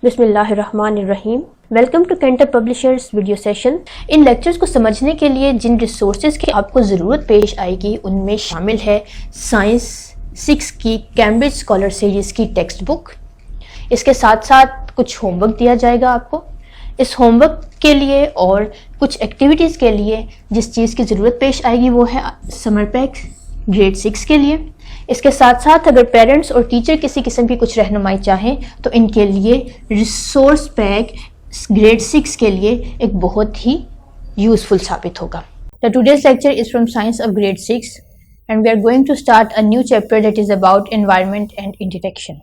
बिस्मिल्लाहिर्रहमानिर्रहीम। Welcome to Cantor publishers video session. इन lectures को समझने के लिए जिन रिसोर्सेज की आपको ज़रूरत पेश आएगी उनमें शामिल है साइंस 6 की कैम्ब्रिज स्कॉलर सीरीज़ की टेक्स्ट बुक। इसके साथ साथ कुछ होमवर्क दिया जाएगा आपको। इस होमवर्क के लिए और कुछ एक्टिविटीज़ के लिए जिस चीज़ की ज़रूरत पेश आएगी वो है समर पैक ग्रेड 6 के लिए। इसके साथ साथ अगर पेरेंट्स और टीचर किसी किस्म की कुछ रहनुमाई चाहें तो इनके लिए रिसोर्स पैक ग्रेड 6 के लिए एक बहुत ही यूज़फुल साबित होगा। The today's lecture is from science of grade 6 and we are going to start a new chapter that is about environment and interaction.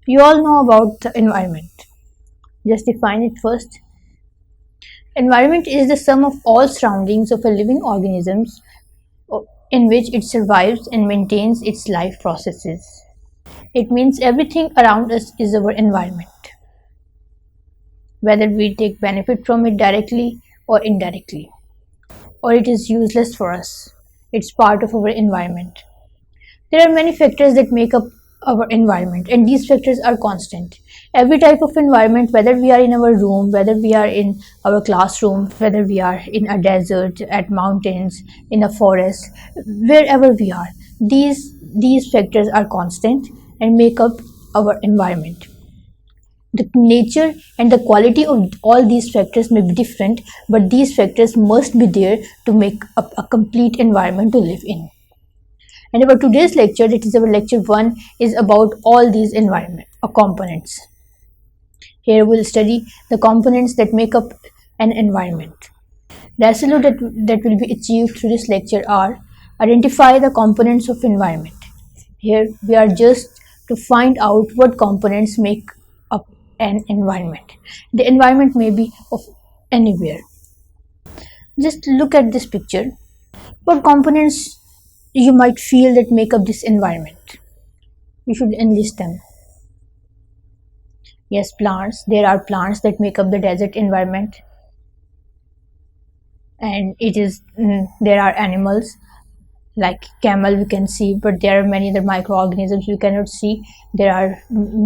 You all know about the environment. Just define it first. Environment is the sum of all surroundings of a living organisms in which it survives and maintains its life processes. It means everything around us is our environment, whether we take benefit from it directly or indirectly, or it is useless for us. It's part of our environment. There are many factors that make up our environment, and these factors are constant. Every type of environment, whether we are in our room, whether we are in our classroom, whether we are in a desert, at mountains, in a forest, wherever we are, these factors are constant and make up our environment. The nature and the quality of all these factors may be different, but these factors must be there to make up a complete environment to live in. And our today's lecture, that is our lecture 1, is about all these environment or components. Here we'll study the components that make up an environment. The SLO that will be achieved through this lecture are: identify the components of environment. Here we are just to find out what components make up an environment. The environment may be of anywhere. Just look at this picture. What components you might feel that make up this environment? You should enlist them. Yes, plants. There are plants that make up the desert environment, and there are animals like camel we can see, but there are many other microorganisms we cannot see. There are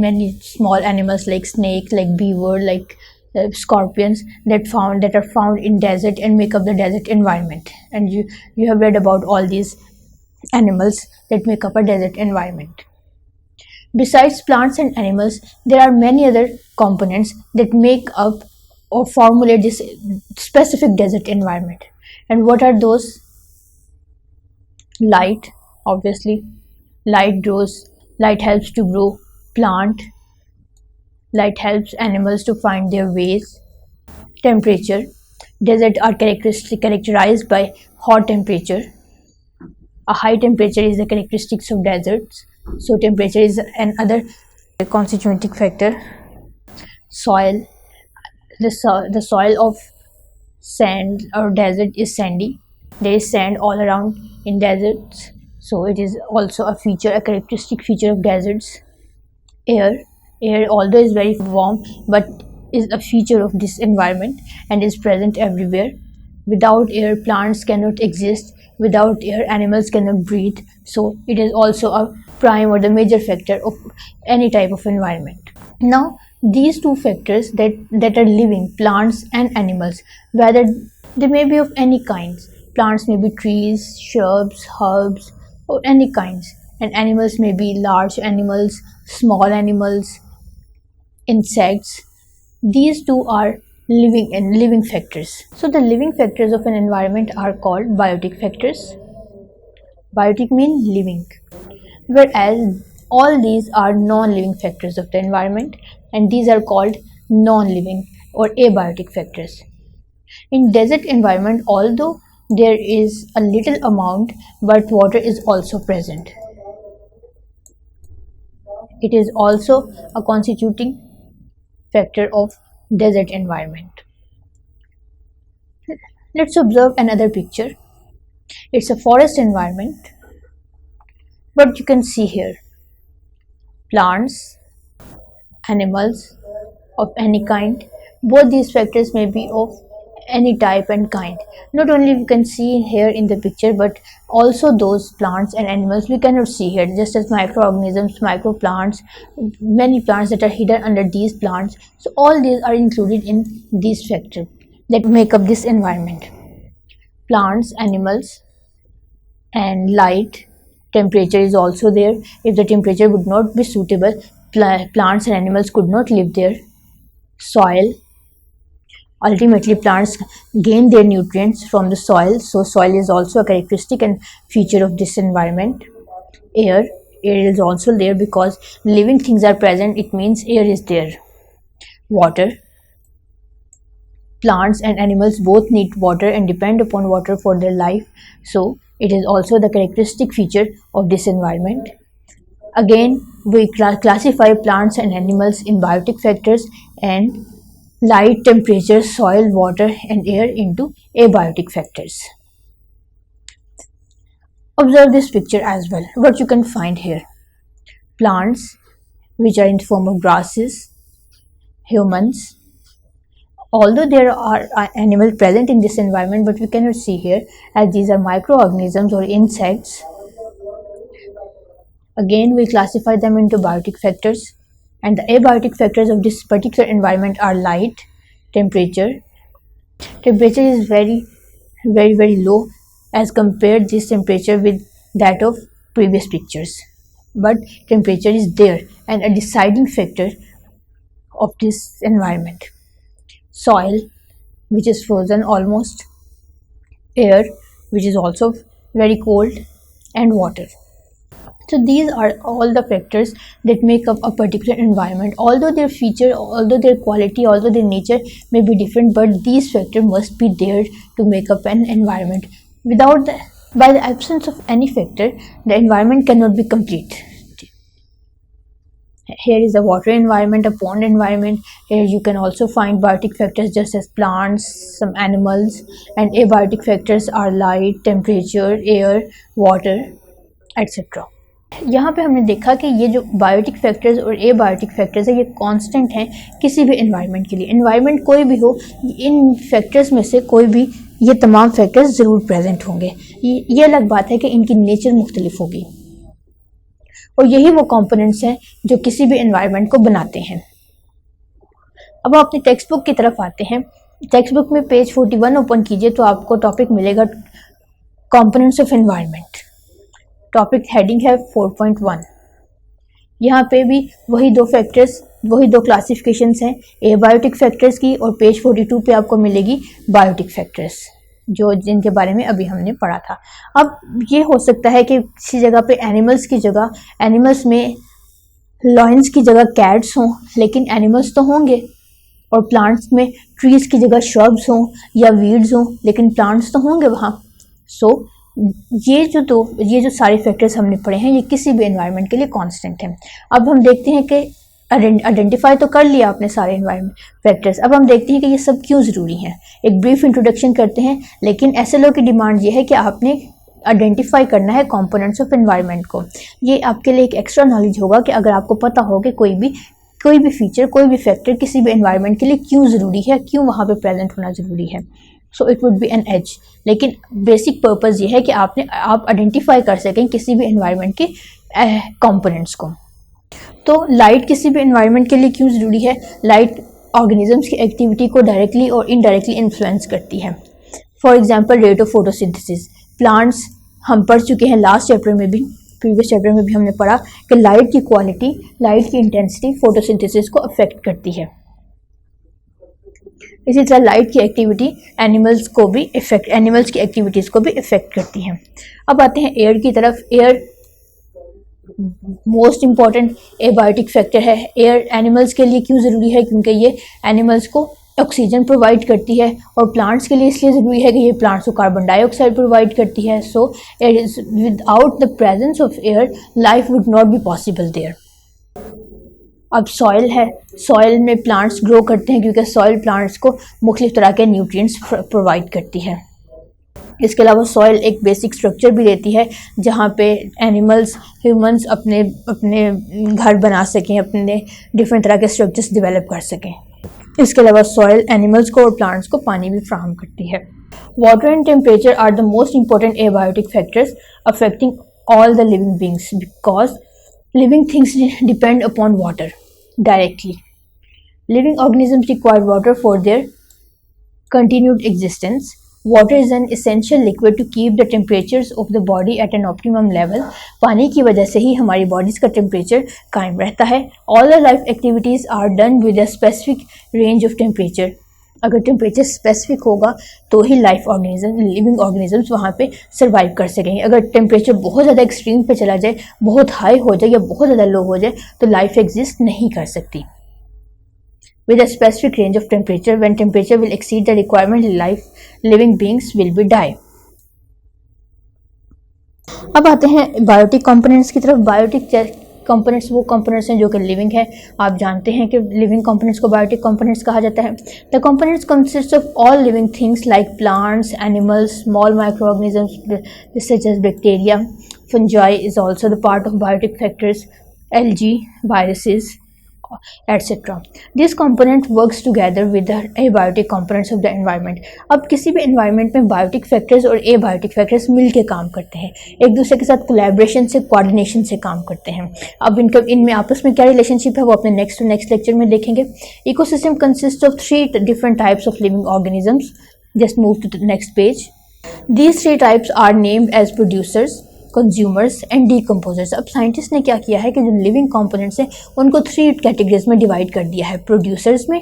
many small animals like snake, like beaver, like scorpions that are found in desert and make up the desert environment. And you have read about all these animals that make up a desert environment. Besides plants and animals, there are many other components that make up or formulate this specific desert environment. And what are those? Light, obviously. Light helps to grow plant. Light helps animals to find their ways. Temperature. Deserts are characterized by hot temperature. A high temperature is the characteristics of deserts. So temperature is another constituting factor. Soil. The soil of sand or desert is sandy. There is sand all around in deserts. So it is also a characteristic feature of deserts. Air, although is very warm, but is a feature of this environment and is present everywhere. Without air, plants cannot exist. Without air, animals cannot breathe. So it is also a prime or the major factor of any type of environment. Now, these two factors that are living, plants and animals, whether they may be of any kinds. Plants may be trees, shrubs, herbs, or any kinds. And animals may be large animals, small animals, insects. These two are living factors. So the living factors of an environment are called biotic factors. Biotic means living, whereas all these are non-living factors of the environment, and these are called non-living or abiotic factors. In desert environment, although there is a little amount, but water is also present. It is also a constituting factor of desert environment. Let's observe another picture. It's a forest environment, but you can see here plants, animals of any kind. Both these factors may be of any type and kind. Not only we can see here in the picture, but also those plants and animals we cannot see here, just as microorganisms, microplants, many plants that are hidden under these plants. So all these are included in these factors that make up this environment. Plants, animals, and light, temperature is also there. If the temperature would not be suitable, plants and animals could not live there. Soil, ultimately plants gain their nutrients from the soil, so soil is also a characteristic and feature of this environment. Air is also there because living things are present, it means air is there. Water, plants and animals both need water and depend upon water for their life, so it is also the characteristic feature of this environment. Again, we classify plants and animals in biotic factors and light, temperature, soil, water and air into abiotic factors. Observe this picture as well, what you can find here. Plants, which are in the form of grasses, humans, although there are animals present in this environment, but we cannot see here as these are microorganisms or insects. Again, we classify them into biotic factors, and the abiotic factors of this particular environment are light, temperature. Temperature is very low as compared this temperature with that of previous pictures, but temperature is there and a deciding factor of this environment. Soil, which is frozen almost, air, which is also very cold, and water. So these are all the factors that make up a particular environment. Although their feature, although their quality, although their nature may be different, but these factors must be there to make up an environment. By the absence of any factor, the environment cannot be complete. Here is a water environment, a pond environment. Here you can also find biotic factors just as plants, some animals, and abiotic factors are light, temperature, air, water, etc. यहाँ पे हमने देखा कि ये जो biotic factors और abiotic factors है ये कांस्टेंट हैं किसी भी एनवायरनमेंट के लिए. एनवायरनमेंट कोई भी हो, इन फैक्टर्स में से कोई भी ये तमाम फैक्टर्स ज़रूर प्रेजेंट होंगे. ये अलग बात है कि इनकी नेचर मुख्तलिफ होगी, और यही वो कंपोनेंट्स हैं जो किसी भी एनवायरनमेंट को बनाते हैं. अब आप अपनी टेक्स्ट बुक की तरफ आते हैं. टेक्स्ट बुक में पेज 41 ओपन कीजिए तो आपको टॉपिक मिलेगा components of environment. Topic heading है 4.1. यहाँ पे भी वही दो फैक्टर्स, वही दो क्लासिफिकेशंस हैं एबायोटिक फैक्टर्स की, और पेज 42 पे आपको मिलेगी बायोटिक फैक्टर्स, जो जिनके बारे में अभी हमने पढ़ा था. अब ये हो सकता है कि किसी जगह पे एनिमल्स की जगह, एनिमल्स में लॉयंस की जगह कैट्स हों, लेकिन एनिमल्स तो होंगे, और प्लांट्स में ट्रीज़ की जगह श्रब्स हों या वीड्स हों, लेकिन प्लांट्स तो होंगे वहाँ. सो ये जो सारे फैक्टर्स हमने पढ़े हैं ये किसी भी एनवायरनमेंट के लिए कांस्टेंट हैं. अब हम देखते हैं कि आइडेंटिफाई तो कर लिया आपने सारे एनवायरनमेंट फैक्टर्स. अब हम देखते हैं कि ये सब क्यों ज़रूरी हैं. एक ब्रीफ इंट्रोडक्शन करते हैं, लेकिन एसएलओ की डिमांड ये है कि आपने आइडेंटिफाई करना है कंपोनेंट्स ऑफ एनवायरनमेंट को. ये आपके लिए एक एक्स्ट्रा नॉलेज होगा कि अगर आपको पता हो कि कोई भी फीचर, कोई भी फैक्टर किसी भी एनवायरनमेंट के लिए क्यों ज़रूरी है, क्यों वहाँ पे प्रेजेंट होना ज़रूरी है. So it would be an age. लेकिन बेसिक पर्पज़ ये है कि आप आइडेंटिफाई कर सकें किसी भी एनवायरनमेंट के कंपोनेंट्स को. तो लाइट किसी भी एनवायरनमेंट के लिए क्यों ज़रूरी है. लाइट ऑर्गेनिजम्स की एक्टिविटी को डायरेक्टली और इनडायरेक्टली इन्फ्लुएंस करती है. For example rate of photosynthesis. Plants हम पढ़ चुके हैं लास्ट चैप्टर में भी, प्रीवियस चैप्टर में भी हमने पढ़ा कि लाइट की क्वालिटी, लाइट की इंटेंसिटी फोटोसिंथेसिस को अफेक्ट करती है. इसी तरह लाइट की एक्टिविटी एनिमल्स की एक्टिविटीज़ को भी इफेक्ट करती है. अब आते हैं एयर की तरफ. Air most important abiotic factor है. एयर एनिमल्स के लिए क्यों ज़रूरी है, क्योंकि ये एनिमल्स को ऑक्सीजन प्रोवाइड करती है, और प्लांट्स के लिए इसलिए ज़रूरी है कि ये प्लांट्स को कार्बन डाइऑक्साइड प्रोवाइड करती है. So without the presence of air life would not be possible there. अब सॉइल है. सॉइल में प्लांट्स ग्रो करते हैं क्योंकि सॉइल प्लांट्स को मुख्तलिफ तरह के न्यूट्रिएंट्स प्रोवाइड करती है. इसके अलावा सॉइल एक बेसिक स्ट्रक्चर भी देती है जहाँ पे एनिमल्स, ह्यूमंस अपने घर बना सकें, अपने डिफरेंट तरह के स्ट्रक्चर्स डेवलप कर सकें. इसके अलावा सॉइल एनिमल्स को और प्लांट्स को पानी भी फ्राहम करती है। Water and temperature are the most important abiotic factors affecting all the living beings because living things depend upon water directly. Living organisms require water for their continued existence. Water is an essential liquid to keep the temperatures of the body at an optimum level. पानी की वजह से ही हमारी bodies का temperature कायम रहता है. All the life activities are done with a specific range of temperature. अगर टेम्परेचर स्पेसिफिक होगा तो ही लिविंग ऑर्गेनिजम्स वहाँ पे सर्वाइव कर सकेंगे. अगर टेम्परेचर बहुत ज़्यादा एक्सट्रीम पे चला जाए, बहुत हाई हो जाए या बहुत ज़्यादा लो हो जाए तो लाइफ एग्जिस्ट नहीं कर सकती. With a specific range of temperature, when temperature will exceed the requirement, life living beings will be die. अब आते हैं बायोटिक कंपोनेंट्स की तरफ. बायोटिक कंपोनेंट्स वो कंपोनेंट्स हैं जो कि लिविंग है. आप जानते हैं कि लिविंग कंपोनेंट्स को बायोटिक कंपोनेंट्स कहा जाता है. The components consist of all living things like plants, animals, small micro organisms such as bacteria, fungi is also the part of biotic factors, algae, viruses etc. This component works together with the abiotic components of the environment. अब किसी भी environment में biotic factors और abiotic factors मिलके काम करते हैं, एक दूसरे के साथ कोलैबोरेशन से, कोऑर्डिनेशन से काम करते हैं. अब इनमें आपस में क्या रिलेशनशिप है वो अपने नेक्स्ट लेक्चर में देखेंगे. Ecosystem consist of 3 different types of living organisms. Just move to the next page. These 3 types are named as producers, consumers and decomposers. अब साइंटिस्ट ने क्या किया है कि जो लिविंग कंपोनेंट्स हैं उनको 3 कैटेगरीज में डिवाइड कर दिया है, प्रोड्यूसर्स में,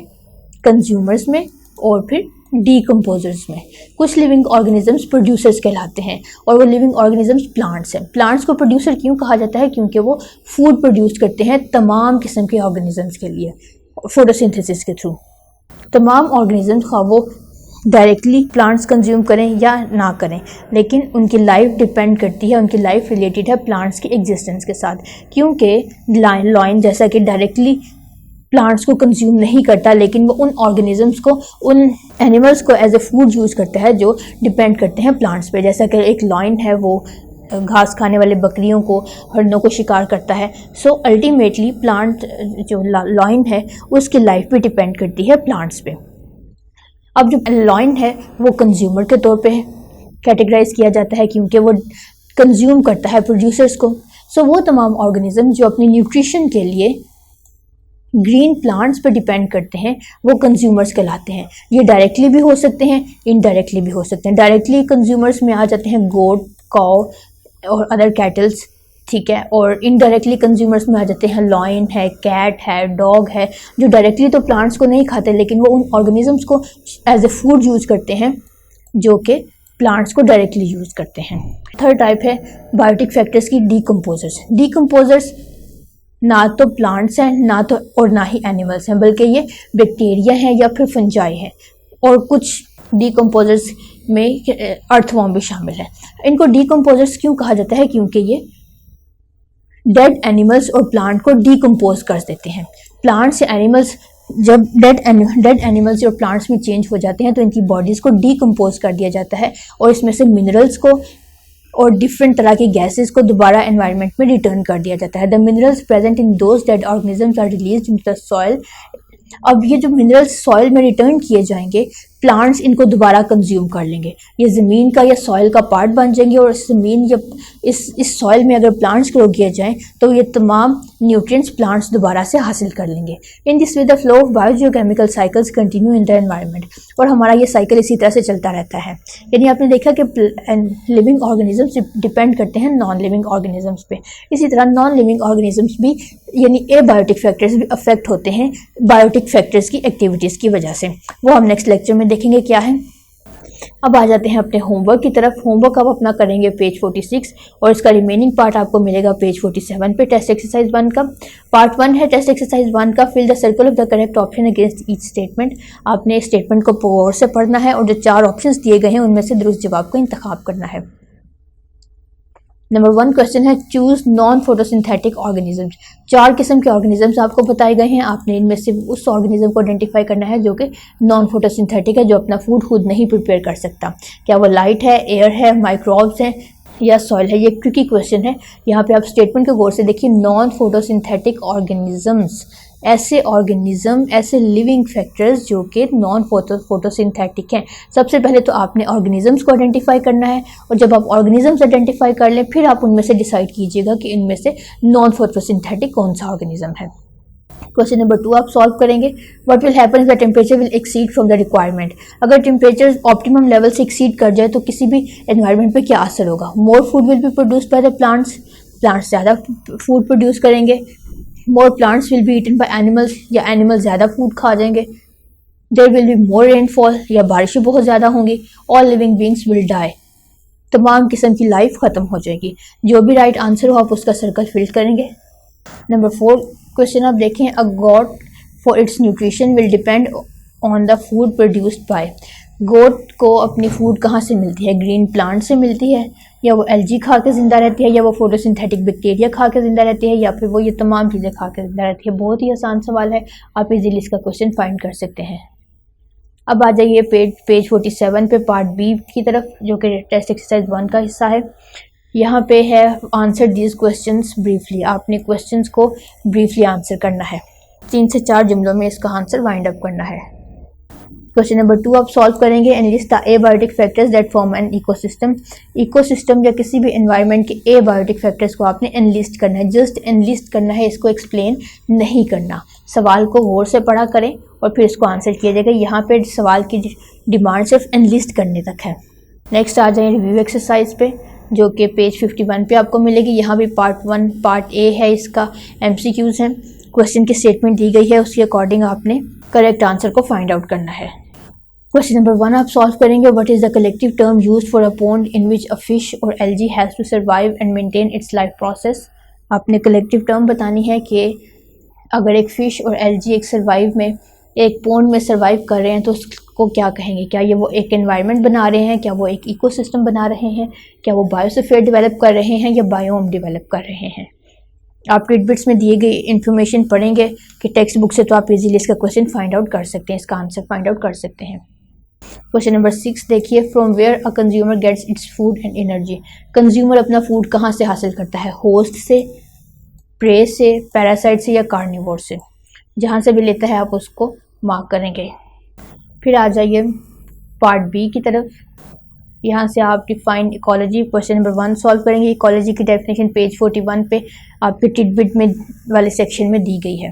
कंज्यूमर्स में और फिर डीकम्पोजर्स में. कुछ लिविंग ऑर्गेनिजम्स प्रोड्यूसर्स कहलाते हैं और वो लिविंग ऑर्गेनिजम्स प्लांट्स हैं. प्लांट्स को प्रोड्यूसर क्यों कहा जाता है? क्योंकि वो फूड प्रोड्यूस करते हैं तमाम किस्म के ऑर्गेनिजम्स के लिए फोटोसिंथेसिस के थ्रू. तमाम ऑर्गेनिजम्स खा वो डायरेक्टली प्लांट्स कंज्यूम करें या ना करें, लेकिन उनकी लाइफ डिपेंड करती है, उनकी लाइफ रिलेटेड है प्लांट्स की एग्जिस्टेंस के साथ. क्योंकि लायन जैसा कि डायरेक्टली प्लांट्स को कंज्यूम नहीं करता, लेकिन वो उन ऑर्गेनिजम्स को, उन एनिमल्स को एज ए फूड यूज़ करता है जो डिपेंड करते हैं प्लांट्स पे. जैसा कि एक लायन है वो घास खाने वाले बकरियों को, हरणों को शिकार करता है. सो अल्टीमेटली प्लांट जो लायन है उसकी लाइफ भी डिपेंड करती है प्लांट्स पे. अब जो लायन है वो कंज्यूमर के तौर पे कैटेगराइज किया जाता है क्योंकि वो कंज्यूम करता है प्रोड्यूसर्स को. सो वो तमाम ऑर्गेनिज्म जो अपनी न्यूट्रिशन के लिए ग्रीन प्लांट्स पे डिपेंड करते हैं वो कंज्यूमर्स कहलाते हैं. ये डायरेक्टली भी हो सकते हैं, इनडायरेक्टली भी हो सकते हैं. डायरेक्टली कंज्यूमर्स में आ जाते हैं गोट, काउ और अदर कैटल्स, ठीक है. और इनडायरेक्टली कंज्यूमर्स में आ जाते हैं लायन है, कैट है, डॉग है, जो डायरेक्टली तो प्लांट्स को नहीं खाते लेकिन वो उन ऑर्गेनिजम्स को एज ए फूड यूज़ करते हैं जो कि प्लांट्स को डायरेक्टली यूज़ करते हैं. थर्ड टाइप है बायोटिक फैक्टर्स की डीकम्पोजर्स. डीकम्पोजर्स ना तो प्लांट्स हैं ना तो और ना ही एनिमल्स हैं, बल्कि ये बैक्टीरिया हैं या फिर फंजाई हैं. और कुछ डीकम्पोजर्स में अर्थवॉर्म भी शामिल है. इनको डीकम्पोजर्स क्यों कहा जाता है? क्योंकि ये डेड एनिमल्स और प्लांट को डीकम्पोज कर देते हैं. प्लांट्स या एनिमल्स जब डेड एनिमल्स और प्लांट्स में चेंज हो जाते हैं तो इनकी बॉडीज़ को डीकम्पोज कर दिया जाता है और इसमें से मिनरल्स को और डिफरेंट तरह की गैसेस को दोबारा एनवायरनमेंट में रिटर्न कर दिया जाता है. The minerals present in those dead organisms are released into the soil. अब ये जो मिनरल्स सॉइल में रिटर्न किए जाएंगे, प्लांट्स इनको दोबारा कंज्यूम कर लेंगे. ये ज़मीन का या सॉइल का पार्ट बन जाएंगे और ज़मीन या इस सॉइल में अगर प्लांट्स ग्रो किए जाएं तो ये तमाम न्यूट्रिएंट्स प्लांट्स दोबारा से हासिल कर लेंगे. In this way the flow of biogeochemical cycles continue in the environment. और हमारा ये साइकिल इसी तरह से चलता रहता है. यानी आपने देखा कि लिविंग ऑर्गेनिजम्स डिपेंड करते हैं नॉन लिविंग ऑर्गेनिजम्स पे. इसी तरह नॉन लिविंग ऑर्गेनिजम्स भी यानी एबायोटिक फैक्टर्स भी अफेक्ट होते हैं बायोटिक फैक्टर्स की एक्टिविटीज़ की वजह से. वो हम नेक्स्ट लेक्चर में देखेंगे क्या है. अब आ जाते हैं अपने होमवर्क की तरफ. होमवर्क आप अपना करेंगे पेज 46 और इसका रिमेनिंग पार्ट आपको मिलेगा पेज 47 पे. टेस्ट एक्सरसाइज 1 का पार्ट 1 है. टेस्ट एक्सरसाइज 1 का fill the circle of the correct option against each statement. आपने स्टेटमेंट को गौर से पढ़ना है और जो 4 ऑप्शंस दिए गए हैं उनमें से दुरुस्त जवाब को इंतखाब करना है. नंबर 1 क्वेश्चन है चूज नॉन फोटोसिंथेटिक ऑर्गेनिजम्स. 4 किस्म के ऑर्गेनिजम्स आपको बताए गए हैं. आपने इनमें से उस ऑर्गेनिज्म को आइडेंटिफाई करना है जो कि नॉन फोटोसिंथेटिक है, जो अपना फूड खुद नहीं प्रिपेयर कर सकता. क्या वो लाइट है, एयर है, माइक्रोब्स हैं या सॉइल है? ये ट्रिकी क्वेश्चन है. यहाँ पे आप स्टेटमेंट को गौर से देखिए. नॉन फोटोसिंथेटिक ऑर्गेनिजम्स ऐसे ऑर्गेनिज्म, ऐसे लिविंग फैक्टर्स जो कि नॉन फोटोसिंथेटिक हैं। सबसे पहले तो आपने ऑर्गेनिजम्स को आइडेंटिफाई करना है, और जब आप ऑर्गेनिजम्स आइडेंटिफाई कर लें फिर आप उनमें से डिसाइड कीजिएगा कि इनमें से नॉन फोटोसिंथेटिक कौन सा ऑर्गेनिज्म है। क्वेश्चन नंबर 2 आप सॉल्व करेंगे। What will happen if the temperature will exceed from the requirement. अगर टेम्परेचर ऑप्टिमम लेवल से एक्सीड कर जाए तो किसी भी एनवायरनमेंट पे क्या असर होगा। More food will be produced by the plants, plants ज़्यादा फूड प्रोड्यूस करेंगे। More plants will be eaten by animals, या एनिमल ज़्यादा फूड खा जाएंगे। There will be more rainfall, या बारिशें बहुत ज़्यादा होंगी। All living beings will die, तमाम किस्म की लाइफ ख़त्म हो जाएगी। जो भी राइट आंसर हो आप उसका सर्कल फिल करेंगे। नंबर 4 क्वेश्चन आप देखें। A goat for its nutrition will depend on the food produced by. Goat को अपनी फूड कहाँ से मिलती है? ग्रीन प्लांट से मिलती है, या वो एल्गी खा के ज़िंदा रहती है, या वो फोटोसिंथेटिक बैक्टीरिया खा के ज़िंदा रहती है, या फिर वो ये तमाम चीज़ें खा के ज़िंदा रहती है। बहुत ही आसान सवाल है, आप इजीली इसका क्वेश्चन फाइंड कर सकते हैं। अब आ जाइए पेज 47 पे पार्ट बी की तरफ, जो कि टेस्ट एक्सरसाइज 1 का हिस्सा है। यहाँ पे है आंसर दीज क्वेश्चंस ब्रीफली। आपने क्वेश्चंस को ब्रीफली आंसर करना है, 3 से 4 जुमलों में इसका आंसर वाइंड अप करना है। क्वेश्चन नंबर 2 आप सॉल्व करेंगे। Enlist the abiotic factors that form an ecosystem. Ecosystem या किसी भी एनवायरनमेंट के एबायोटिक फैक्टर्स को आपने एनलिस्ट करना है, जस्ट एनलिस्ट करना है, इसको एक्सप्लेन नहीं करना। सवाल को गौर से पढ़ा करें और फिर इसको आंसर किया जाएगा। यहाँ पे सवाल की डिमांड सिर्फ एनलिस्ट करने तक है। नेक्स्ट आ जाए रिव्यू एक्सरसाइज पे, जो कि पेज 51 पे आपको मिलेगी। यहाँ भी पार्ट 1 पार्ट ए है, इसका MCQs हैं। क्वेश्चन की स्टेटमेंट दी गई है, उसके अकॉर्डिंग आपने करेक्ट आंसर को फाइंड आउट करना है। क्वेश्चन नंबर 1 आप सॉल्व करेंगे। What is the collective term used for a pond in which a fish और algae has to survive and maintain its life process. आपने कलेक्टिव टर्म बतानी है कि अगर एक फ़िश और एल्गी एक सर्वाइव में, एक पॉन्ड में सर्वाइव कर रहे हैं तो उसको क्या कहेंगे। क्या ये वो एक एनवायरनमेंट बना रहे हैं, क्या वो एक इकोसिस्टम बना रहे हैं, क्या वो बायोस्फीयर डेवलप कर रहे हैं, या बायोम डेवलप कर रहे हैं। आप टिडबिट्स में दिए गई इन्फॉर्मेशन पढ़ेंगे कि टेक्स्ट बुक से, तो आप इजीली इसका क्वेश्चन फाइंड आउट कर सकते हैं, इसका आंसर फाइंड आउट कर सकते हैं। क्वेश्चन नंबर 6 देखिए। From where a consumer gets its food and energy. Consumer अपना फूड कहाँ से हासिल करता है? होस्ट से, प्रे से, पैरासाइट से, या कार्निवोर से। जहाँ से भी लेता है आप उसको मार्क करेंगे। फिर आ जाइए पार्ट बी की तरफ। यहाँ से आप define ecology question number 1 solve करेंगे। इकोलॉजी की डेफिनेशन पेज 41 पे आपके टिडबिट में वाले सेक्शन में दी गई है।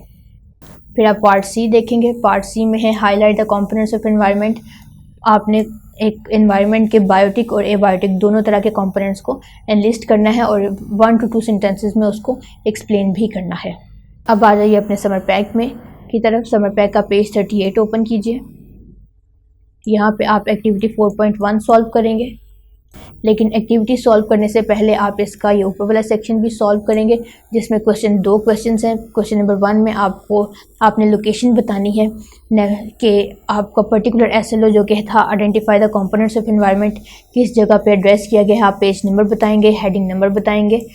फिर आप पार्ट सी देखेंगे। पार्ट सी में है highlight the components of environment. आपने एक एनवायरनमेंट के बायोटिक और एबायोटिक दोनों तरह के कंपोनेंट्स को एनलिस्ट करना है और 1 to 2 सेंटेंसेस में उसको एक्सप्लेन भी करना है। अब आ जाइए अपने समर पैक में की तरफ। समर पैक का पेज 38 ओपन कीजिए। यहाँ पे आप एक्टिविटी 4.1 सॉल्व करेंगे, लेकिन एक्टिविटी सॉल्व करने से पहले आप इसका ये ऊपर वाला सेक्शन भी सॉल्व करेंगे, जिसमें 2 क्वेश्चंस हैं। क्वेश्चन नंबर 1 में आपने लोकेशन बतानी है कि आपका पर्टिकुलर SLO जो कि था identify the components of environment, किस जगह पे एड्रेस किया गया है। आप पेज नंबर बताएंगे, हेडिंग नंबर बताएंगे,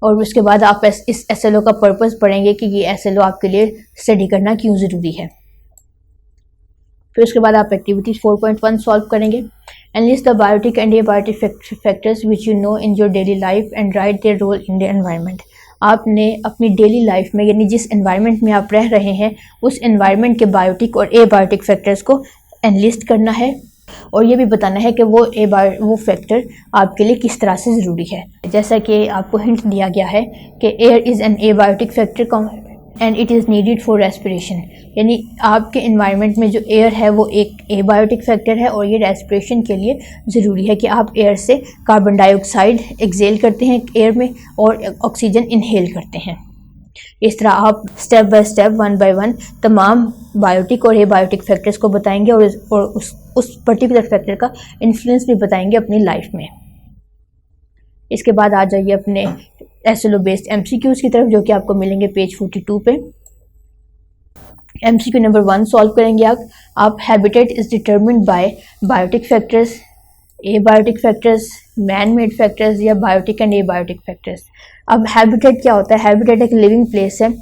और उसके बाद आप इस SLO का पर्पस पढ़ेंगे कि ये SLO आपके लिए स्टडी करना क्यों ज़रूरी है। फिर उसके बाद आप एक्टिविटी 4.1 सॉल्व करेंगे। Enlist the biotic and abiotic factors which you know in your daily life and write their role in the environment. आपने अपनी डेली लाइफ में, यानी जिस एनवायरनमेंट में आप रह रहे हैं, उस एनवायरनमेंट के बायोटिक और एबायोटिक फैक्टर्स को एनलिस्ट करना है, और ये भी बताना है कि वो फैक्टर आपके लिए किस तरह से ज़रूरी है। जैसा कि आपको हिंट दिया गया है कि air is an abiotic factor and it is needed for respiration. यानी आपके एनवायरनमेंट में जो एयर है वो एक एबायोटिक फैक्टर है, और ये रेस्पिरेशन के लिए ज़रूरी है कि आप एयर से कार्बन डाइऑक्साइड एक्सेल करते हैं एयर में और ऑक्सीजन इनहेल करते हैं। इस तरह आप स्टेप बाय स्टेप 1 by 1 तमाम बायोटिक और एबायोटिक फैक्टर्स को बताएंगे और उस पर्टिकुलर फैक्टर का इन्फ्लुएंस भी बताएंगे अपनी लाइफ में। इसके बाद आ जाइए अपने SLO बेस्ड MCQs की तरफ, जो कि आपको मिलेंगे पेज 42 पे। MCQ नंबर 1 सॉल्व करेंगे आप habitat is determined by biotic factors, abiotic factors, man made factors, या बायोटिक एंड एबायोटिक फैक्टर्स। अब हैबिटेट क्या होता है? हैबिटेट एक लिविंग प्लेस है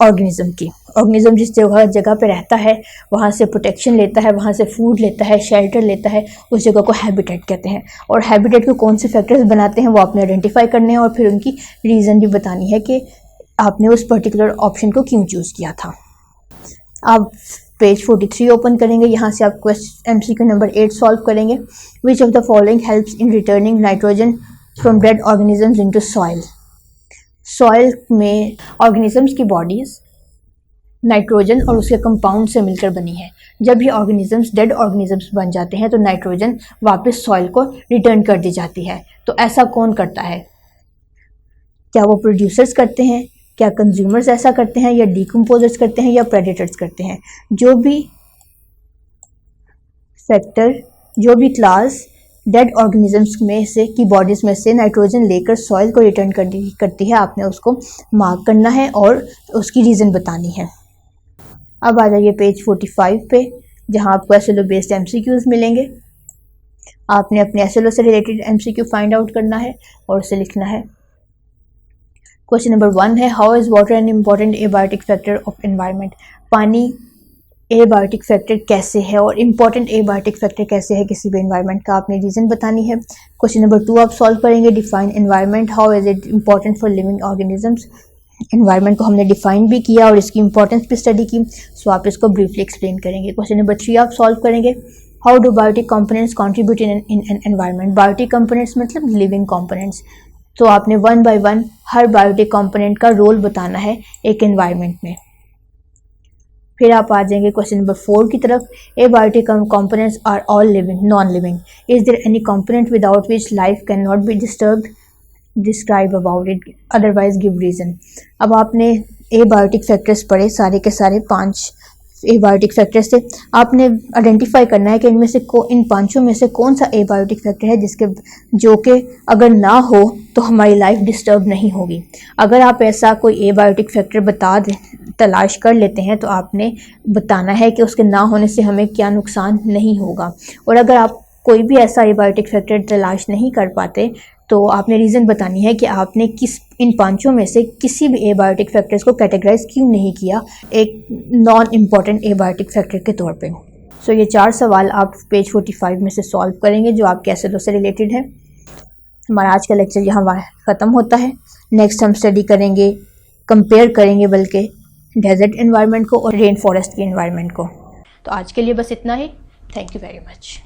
ऑर्गेनिज्म की। ऑर्गेनिज्म जिस जगह पे रहता है वहाँ से प्रोटेक्शन लेता है, वहाँ से फूड लेता है, शेल्टर लेता है, उस जगह को हैबिटेट कहते हैं। और हैबिटेट को कौन से फैक्टर्स बनाते हैं वो आपने आइडेंटिफाई करने हैं, और फिर उनकी रीज़न भी बतानी है कि आपने उस पर्टिकुलर ऑप्शन को क्यों चूज़ किया था। आप पेज 43 ओपन करेंगे, यहाँ से आप MCQ नंबर 8 सॉल्व करेंगे। Which of the following helps in returning nitrogen from dead organisms into soil. Soil में ऑर्गेनिजम्स की बॉडीज नाइट्रोजन और उसके कंपाउंड से मिलकर बनी है। जब ये ऑर्गेनिजम्स डेड ऑर्गेनिजम्स बन जाते हैं तो नाइट्रोजन वापस सॉइल को रिटर्न कर दी जाती है। तो ऐसा कौन करता है? क्या वो प्रोड्यूसर्स करते हैं, क्या कंज्यूमर्स ऐसा करते हैं, या डिकम्पोजर्स करते हैं, या प्रेडेटर्स करते हैं? जो भी सेक्टर, जो भी क्लास डेड ऑर्गेनिजम्स में से की बॉडीज़ में से नाइट्रोजन लेकर सॉइल को रिटर्न करती है, आपने उसको मार्क करना है और उसकी रीज़न बतानी है। अब आ जाइए पेज 45 पे, जहां आपको SLO बेस्ड MCQs मिलेंगे। आपने अपने SLO से रिलेटेड MCQ फाइंड आउट करना है और उसे लिखना है। क्वेश्चन नंबर 1 है, how is water an important abiotic factor of environment. पानी एबायोटिक फैक्टर कैसे है और इम्पॉर्टेंट एबायोटिक फैक्टर कैसे है किसी भी एनवायरनमेंट का, आपने रीज़न बतानी है। क्वेश्चन नंबर 2 आप सॉल्व करेंगे, define environment, how is it important for living organisms. Environment को हमने डिफाइन भी किया और इसकी इंपॉर्टेंस भी स्टडी की, सो आप इसको ब्रीफली एक्सप्लेन करेंगे। क्वेश्चन नंबर 3 आप सॉल्व करेंगे, how do biotic components contribute in an environment. Biotic components मतलब लिविंग कंपोनेंट्स, तो आपने 1 बाय 1 हर बायोटिक कंपोनेंट का रोल बताना है एक एनवायरनमेंट में। फिर आप आ जाएंगे क्वेश्चन नंबर 4 की तरफ, abiotic components are all living non living, is there any component without which life can not be disturbed, describe about it, otherwise give reason. अब आपने एबायोटिक फैक्टर्स पढ़े, सारे के सारे 5 एबायोटिक फैक्टर्स से आपने आइडेंटिफाई करना है कि इनमें से इन 5 में से कौन सा एबायोटिक फैक्टर है जो कि अगर ना हो तो हमारी लाइफ डिस्टर्ब नहीं होगी। अगर आप ऐसा कोई एबायोटिक फैक्टर तलाश कर लेते हैं तो आपने बताना है कि उसके ना होने से हमें क्या नुकसान नहीं होगा। और अगर आप कोई भी ऐसा एबायोटिक फैक्टर तलाश नहीं कर पाते तो आपने रीज़न बतानी है कि आपने इन 5 में से किसी भी एबायोटिक फैक्टर्स को कैटेगराइज क्यों नहीं किया एक नॉन इम्पॉर्टेंट एबायोटिक फैक्टर के तौर पे। सो ये 4 सवाल आप पेज 45 में से सॉल्व करेंगे जो आपके SLO से रिलेटेड है। हमारा आज का लेक्चर यहाँ ख़त्म होता है। नेक्स्ट हम स्टडी करेंगे, कंपेयर करेंगे बल्कि डेजर्ट एनवायरनमेंट को और रेन फॉरेस्ट के एनवायरनमेंट को। तो आज के लिए बस इतना ही। Thank you very much.